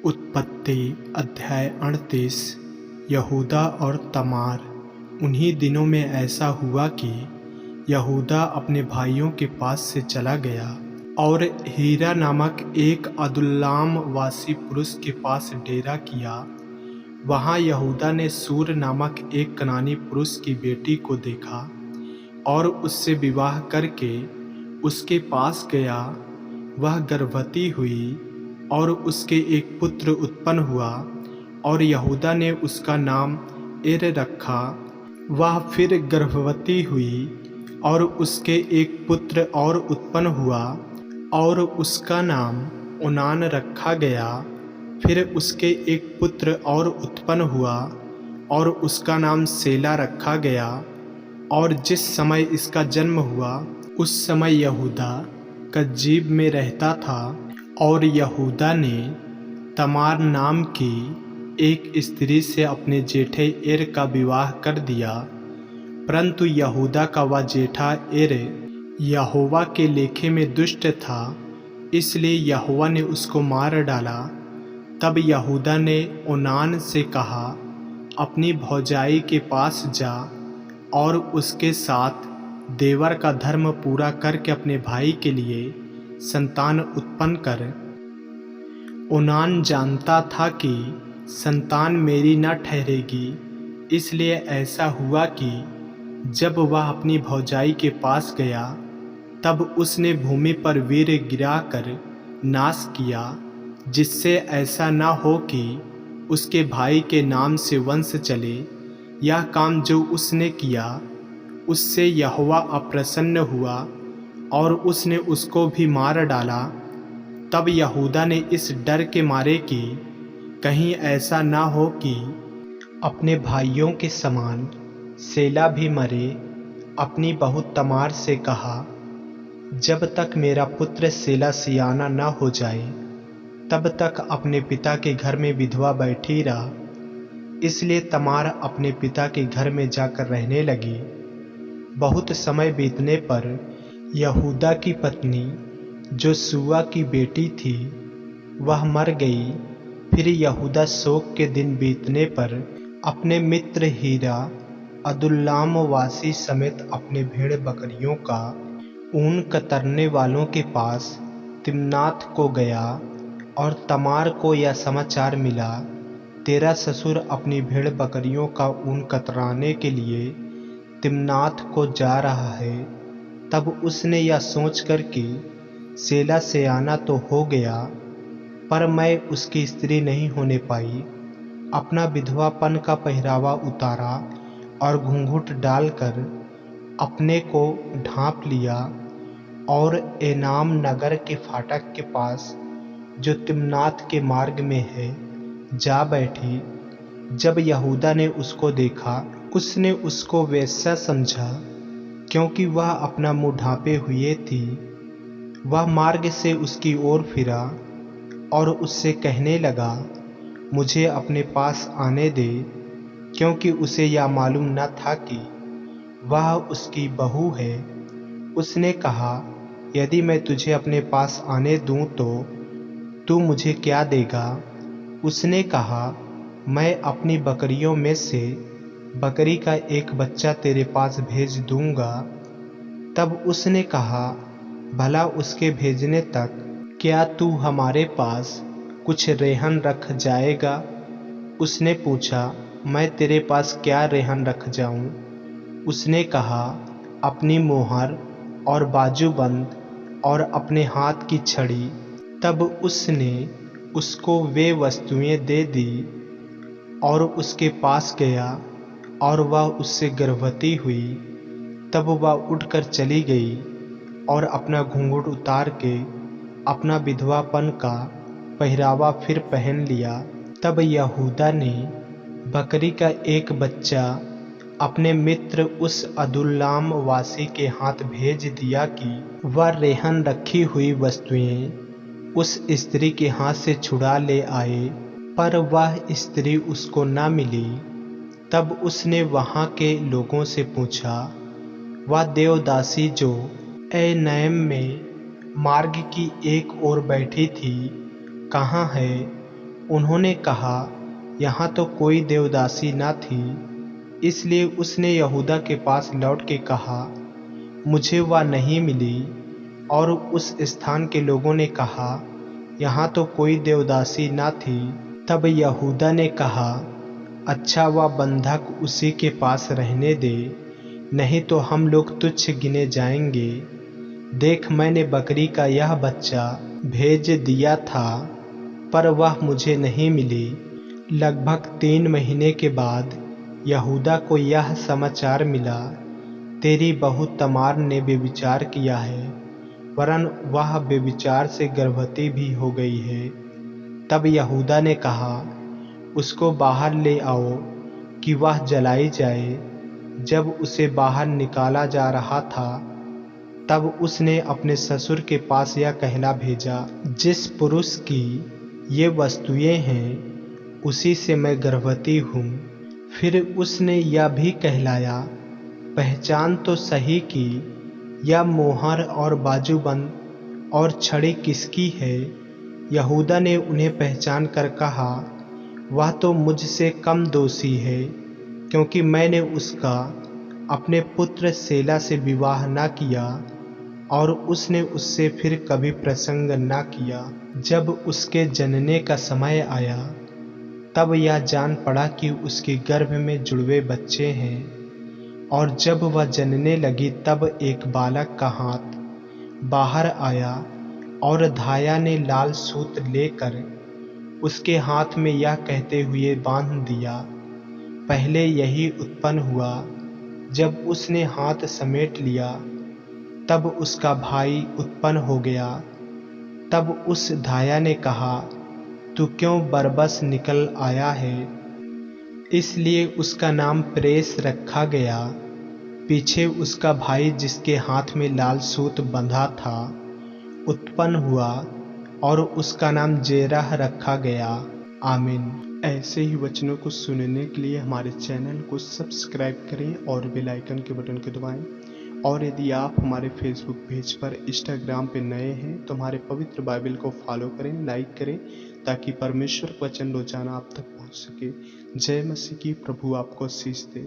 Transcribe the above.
उत्पत्ति अध्याय 38। यहूदा और तमार। उन्हीं दिनों में ऐसा हुआ कि यहूदा अपने भाइयों के पास से चला गया और हीरा नामक एक अदुल्लाम वासी पुरुष के पास डेरा किया। वहाँ यहूदा ने सूर नामक एक कनानी पुरुष की बेटी को देखा और उससे विवाह करके उसके पास गया। वह गर्भवती हुई और उसके एक पुत्र उत्पन्न हुआ और यहूदा ने उसका नाम एर रखा। वह फिर गर्भवती हुई और उसके एक पुत्र और उत्पन्न हुआ और उसका नाम ओनान रखा गया। फिर उसके एक पुत्र और उत्पन्न हुआ और उसका नाम सेला रखा गया। और जिस समय इसका जन्म हुआ उस समय यहूदा कजीब में रहता था और यहूदा ने तमार नाम की एक स्त्री से अपने जेठे एर का विवाह कर दिया। परंतु यहूदा का वह जेठा एर यहोवा के लेखे में दुष्ट था, इसलिए यहोवा ने उसको मार डाला। तब यहूदा ने ओनान से कहा, अपनी भौजाई के पास जा और उसके साथ देवर का धर्म पूरा करके अपने भाई के लिए संतान उत्पन्न कर। ओनान जानता था कि संतान मेरी न ठहरेगी, इसलिए ऐसा हुआ कि जब वह अपनी भौजाई के पास गया तब उसने भूमि पर वीर गिराकर नाश किया, जिससे ऐसा न हो कि उसके भाई के नाम से वंश चले। यह काम जो उसने किया उससे यहोवा अप्रसन्न हुआ और उसने उसको भी मार डाला। तब यहूदा ने इस डर के मारे कि कहीं ऐसा ना हो कि अपने भाइयों के समान सेला भी मरे, अपनी बहू तमार से कहा, जब तक मेरा पुत्र सेला सियाना न हो जाए तब तक अपने पिता के घर में विधवा बैठी रहा। इसलिए तमार अपने पिता के घर में जाकर रहने लगी। बहुत समय बीतने पर यहूदा की पत्नी जो सूआ की बेटी थी वह मर गई। फिर यहूदा शोक के दिन बीतने पर अपने मित्र हीरा अदुल्लाम वासी समेत अपने भेड़ बकरियों का ऊन कतरने वालों के पास तिम्नात को गया। और तमार को यह समाचार मिला, तेरा ससुर अपनी भेड़ बकरियों का ऊन कतराने के लिए तिम्नात को जा रहा है। तब उसने यह सोचकर कि सेला सयाना तो हो गया, पर मैं उसकी स्त्री नहीं होने पाई, अपना विधवापन का पहरावा उतारा और घूंघट डालकर अपने को ढांप लिया और एनाम नगर के फाटक के पास जो तिम्नात के मार्ग में है जा बैठी। जब यहूदा ने उसको देखा उसने उसको वैसा समझा, क्योंकि वह अपना मुंह ढांपे हुए थी। वह मार्ग से उसकी ओर फिरा और उससे कहने लगा, मुझे अपने पास आने दे, क्योंकि उसे यह मालूम न था कि वह उसकी बहू है। उसने कहा, यदि मैं तुझे अपने पास आने दूं तो तू मुझे क्या देगा? उसने कहा, मैं अपनी बकरियों में से बकरी का एक बच्चा तेरे पास भेज दूंगा। तब उसने कहा, भला उसके भेजने तक क्या तू हमारे पास कुछ रेहन रख जाएगा? उसने पूछा, मैं तेरे पास क्या रेहन रख जाऊं? उसने कहा, अपनी मोहर और बाजूबंद और अपने हाथ की छड़ी। तब उसने उसको वे वस्तुएं दे दी और उसके पास गया और वह उससे गर्भवती हुई। तब वह उठकर चली गई और अपना घूंघट उतार के अपना विधवापन का पहरावा फिर पहन लिया। तब यहूदा ने बकरी का एक बच्चा अपने मित्र उस अदुल्लाम वासी के हाथ भेज दिया कि वह रेहन रखी हुई वस्तुएं उस स्त्री के हाथ से छुड़ा ले आए, पर वह स्त्री उसको न मिली। तब उसने वहाँ के लोगों से पूछा, वह देवदासी जो एनैम में मार्ग की एक ओर बैठी थी कहाँ है? उन्होंने कहा, यहाँ तो कोई देवदासी न थी। इसलिए उसने यहूदा के पास लौट के कहा, मुझे वह नहीं मिली। और उस स्थान के लोगों ने कहा, यहाँ तो कोई देवदासी न थी। तब यहूदा ने कहा, अच्छा, वह बंधक उसी के पास रहने दे, नहीं तो हम लोग तुच्छ गिने जाएंगे। देख, मैंने बकरी का यह बच्चा भेज दिया था, पर वह मुझे नहीं मिली। लगभग 3 महीने के बाद यहूदा को यह समाचार मिला, तेरी बहू तमार ने व्यभिचार किया है, वरन वह व्यभिचार से गर्भवती भी हो गई है। तब यहूदा ने कहा, उसको बाहर ले आओ कि वह जलाई जाए। जब उसे बाहर निकाला जा रहा था, तब उसने अपने ससुर के पास यह कहला भेजा, जिस पुरुष की ये वस्तुएं हैं, उसी से मैं गर्भवती हूँ। फिर उसने यह भी कहलाया, पहचान तो सही कि यह मोहर और बाजूबंद और छड़ी किसकी है। यहूदा ने उन्हें पहचान कर कहा, वह तो मुझसे कम दोषी है, क्योंकि मैंने उसका अपने पुत्र सेला से विवाह न किया और उसने उससे फिर कभी प्रसंग न किया। जब उसके जनने का समय आया, तब यह जान पड़ा कि उसके गर्भ में जुड़वे बच्चे हैं। और जब वह जनने लगी, तब एक बालक का हाथ बाहर आया और धाया ने लाल सूत्र लेकर उसके हाथ में यह कहते हुए बांध दिया, पहले यही उत्पन्न हुआ। जब उसने हाथ समेट लिया, तब उसका भाई उत्पन्न हो गया। तब उस धाया ने कहा, तू क्यों बरबस निकल आया है? इसलिए उसका नाम प्रेस रखा गया। पीछे उसका भाई, जिसके हाथ में लाल सूत बंधा था, उत्पन्न हुआ और उसका नाम जेरह रखा गया। आमीन। ऐसे ही वचनों को सुनने के लिए हमारे चैनल को सब्सक्राइब करें और बेल आइकन के बटन को दबाएं। और यदि आप हमारे फेसबुक पेज पर, इंस्टाग्राम पे नए हैं, तो हमारे पवित्र बाइबल को फॉलो करें, लाइक करें, ताकि परमेश्वर का वचन रोजाना आप तक पहुंच सके। जय मसीह की। प्रभु आपको आशीष दे।